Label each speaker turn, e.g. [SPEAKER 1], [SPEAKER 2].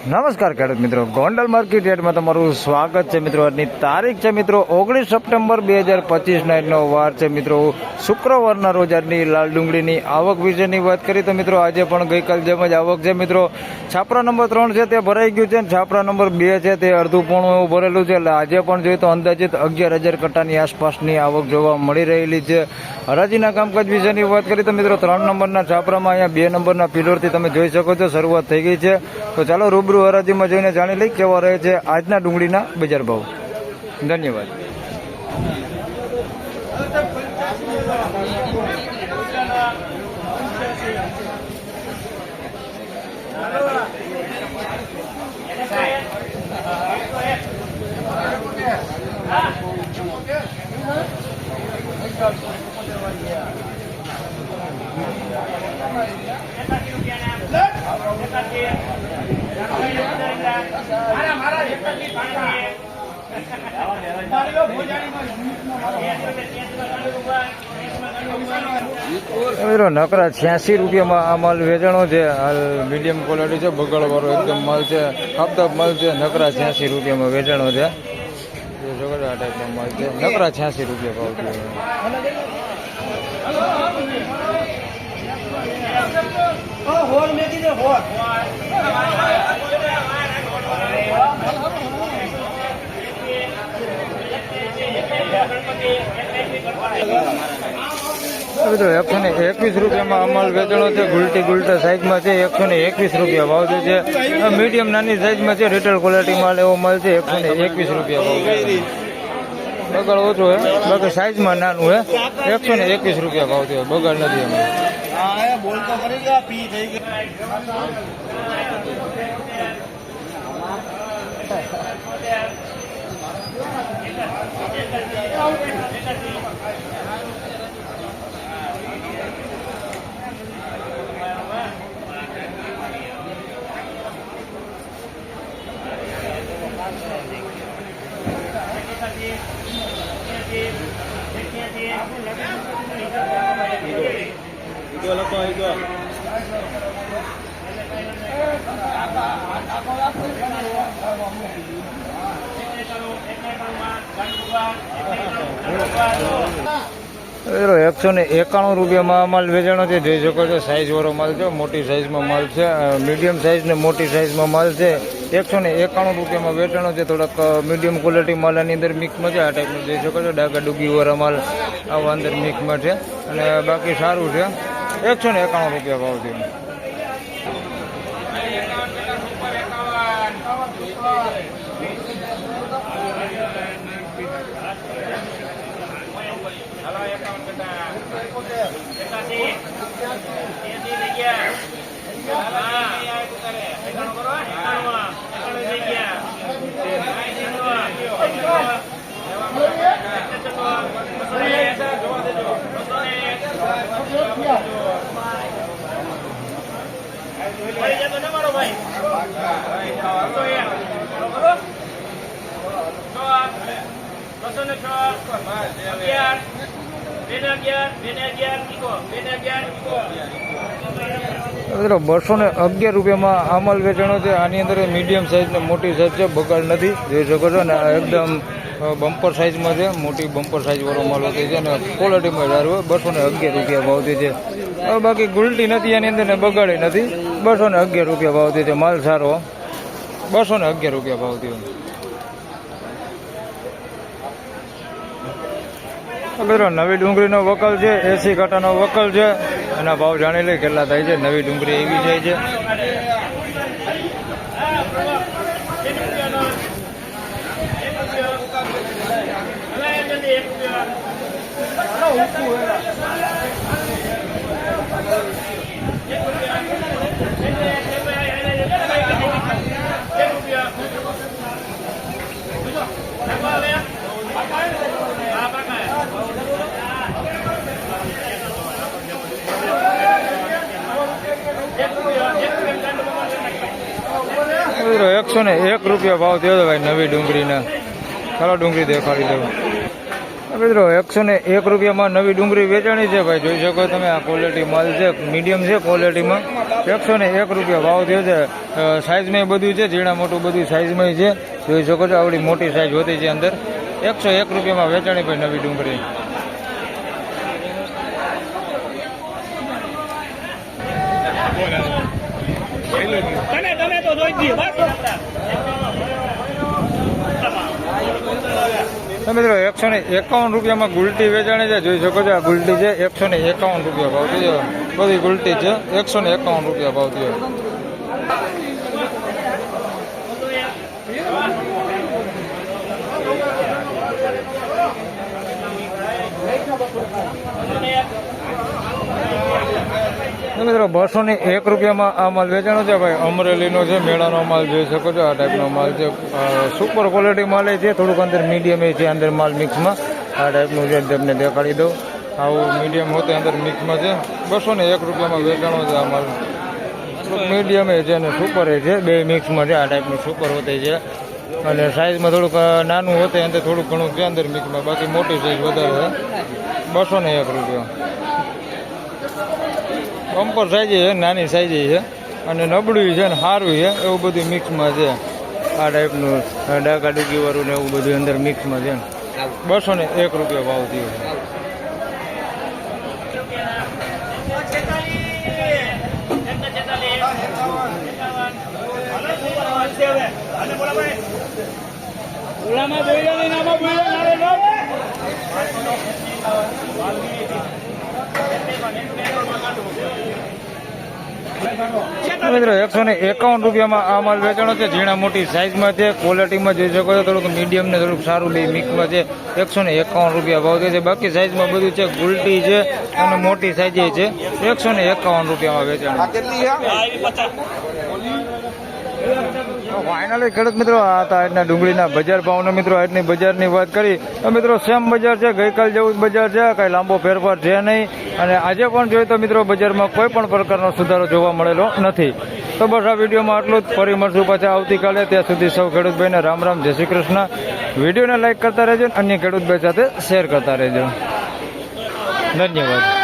[SPEAKER 1] નમસ્કાર ખેડૂત મિત્રો, ગોંડલ માર્કેટ યાર્ડમાં તમારું સ્વાગત છે મિત્રો. આજની તારીખ છે મિત્રો 19 સપ્ટેમ્બર 2025 નો વાર છે મિત્રો શુક્રવારના રોજ. આજની લાલ ડુંગળીની આવક વિશેની વાત કરી તો મિત્રો આજે પણ ગઈકાલ જેમ જ આવક છે મિત્રો. છાપરા નંબર 3 છે તે ભરાઈ ગયું છે અને છાપરા નંબર 2 છે તે અડધું પોણું એવું ભરેલું છે. એટલે આજે પણ જોઈએ તો અંદાજિત 11,000 કટ્ટાની આસપાસની આવક જોવા મળી રહેલી છે. હરાજીના કામકાજ વિશેની વાત કરી તો મિત્રો 3 નંબરના છાપરામાં અહીંયા 2 નંબરના પિલોરથી તમે જોઈ શકો છો શરૂઆત થઈ ગઈ છે. તો ચાલો રૂબરૂ હરાજીમાં જોઈને જાણી લઈ કેવા રહે છે આજના ડુંગળીના બજાર ભાવ. ધન્યવાદ. મિત્રો નકરા 86 રૂપિયામાં આ માલ વેચાણો છે. હાલ મીડિયમ ક્વોલિટી છે, બગડવાળો એકદમ માલ છે, ખાપતાપ માલ છે. નકરા 86 રૂપિયામાં વેચાણો છે. આ ટાઈપનો માલ છે. નકરા 86 રૂપિયા ભાવ છે. મિત્રો 121 રૂપિયામાં અમલ વેચાણો છે. ગુલટા સાઈઝમાં છે. 121 રૂપિયા ભાવ છે. મીડિયમ નાની સાઈઝમાં છે. રિટેલ ક્વોલિટી માલ એવો માલ છે. 121 રૂપિયા ભાવ છે. બગાડ ઓછો હે, બાકી સાઈઝમાં નાનું હે. 121 રૂપિયા ભાવ છે. બગાડ નથી એમાં. એકસો ને 91 રૂપિયામાં માલ વેચાણો છે. જોઈ શકો છો સાઈઝ વાળો માલ છે. મોટી સાઈઝમાં માલ છે. મીડિયમ સાઈઝ ને મોટી સાઈઝમાં માલ છે. 191 રૂપિયામાં વેચાણો છે. થોડાક મીડિયમ ક્વોલિટી માલ આની અંદર મિક્સમાં છે. આ ટાઈપનું જોઈ શકો છો. ડાકા ડુગી વાળા માલ આવા અંદર મિક્સમાં છે અને બાકી સારું છે. 191 રૂપિયા ભાવ છે. મિત્રો 211 રૂપિયામાં આમલ વેચાણો છે. આની અંદર મીડિયમ સાઈઝ ને મોટી સાઈઝ છે. બગાડ નથી, જોઈ શકો છો. ને એકદમ બમ્પર સાઈઝમાં છે. મોટી બમ્પર સાઈઝ વાળો માલ હોતી છે અને ક્વોલિટીમાં સારું હોય. 211 રૂપિયા ભાવથી છે. હવે બાકી ગુલટી નથી આની અંદર ને બગાડી નથી. 211 રૂપિયા ભાવથી છે. માલ સારો. 211 રૂપિયા ભાવથી. મિત્રો નવી ડુંગળીનો વકલ છે. 80 કાંટાનો વકલ છે. એના ભાવ જાણી લઈ કેટલા થાય છે. નવી ડુંગળી એવી જાય છે. મિત્રો 101 રૂપિયા ભાવ થયો ભાઈ નવી ડુંગળીના. ચાલો ડુંગળી દેખાડી દઉં. મિત્રો 101 રૂપિયામાં નવી ડુંગળી વેચાણી છે ભાઈ, જોઈ શકો તમે. આ ક્વોલિટી માલ છે, મીડિયમ છે ક્વોલિટીમાં. 101 રૂપિયા ભાવ થયો છે. સાઇઝમાં બધું છે, ઝીણા મોટું બધું સાઇઝમાં છે, જોઈ શકો છો. આવડી મોટી સાઇઝ હોતી છે અંદર. 101 રૂપિયામાં વેચાણી ભાઈ નવી ડુંગળી. મિત્રો 151 રૂપિયામાં ગુલટી વેચાણી છે, જોઈ શકો છો. આ ગુલટી છે, 151 રૂપિયા ભાવ થયો. બધી ગુલટી છે, 151 રૂપિયા ભાવ થયો. મિત્રો 201 રૂપિયામાં આ માલ વેચાણો છે ભાઈ. અમરેલીનો છે, મેળાનો માલ જોઈ શકો છો. આ ટાઈપનો માલ છે, સુપર ક્વોલિટી માલ છે. થોડુંક અંદર મીડિયમ છે, અંદર માલ મિક્સમાં. આ ટાઈપનું છે, તમને દેખાડી દઉં. આવું મીડિયમ હોતે અંદર મિક્સમાં છે. 201 રૂપિયામાં વેચાણો છે આ માલ. મીડિયમ છે અને સુપર છે, બે મિક્સમાં છે. આ ટાઈપનું સુપર હોતે છે અને સાઇઝમાં થોડુંક નાનું હોતે અંદર થોડુંક ઘણું છે અંદર મિક્સમાં. બાકી મોટી સાઇઝ વધારે છે. 201 રૂપિયા. બમ્પર સાઈઝ છે, નાની સાઈઝ છે અને નબળું છે ને સારું છે, એવું બધું મિક્સમાં છે. આ ટાઈપનું ડાકા ડૂકી વાળું ને એવું બધું અંદર મિક્સમાં છે. 201 રૂપિયા ભાવ થયો. મિત્રો 151 રૂપિયામાં આ માલ વેચાણો છે. ઝીણા મોટી સાઇઝમાં છે, ક્વોલિટીમાં જોઈ શકો છો. થોડુંક મીડિયમ ને થોડુંક સારું બે મિક્સમાં છે. 151 રૂપિયા ભાવ છે. બાકી સાઇઝમાં બધું છે, ગુલટી છે અને મોટી સાઇઝ છે. 151 રૂપિયામાં વેચાણ. ફાઇનલી ખેડૂત મિત્રો, આ હતા આજના ડુંગળીના બજાર ભાવનો. મિત્રો આજની બજારની વાત કરી તો મિત્રો સેમ બજાર છે, ગઈકાલ જેવું જ બજાર છે, કાંઈ લાંબો ફેરફાર છે નહીં. અને આજે પણ જોઈએ તો મિત્રો બજારમાં કોઈ પણ પ્રકારનો સુધારો જોવા મળેલો નથી. તો બસ આ વિડીયોમાં આટલું જ. ફરી મળશું પાછા આવતીકાલે. ત્યાં સુધી સૌ ખેડૂતભાઈને રામ રામ, જય શ્રી કૃષ્ણ. વિડીયોને લાઈક કરતા રહેજો અને અન્ય ખેડૂતભાઈ સાથે શેર કરતા રહેજો. ધન્યવાદ.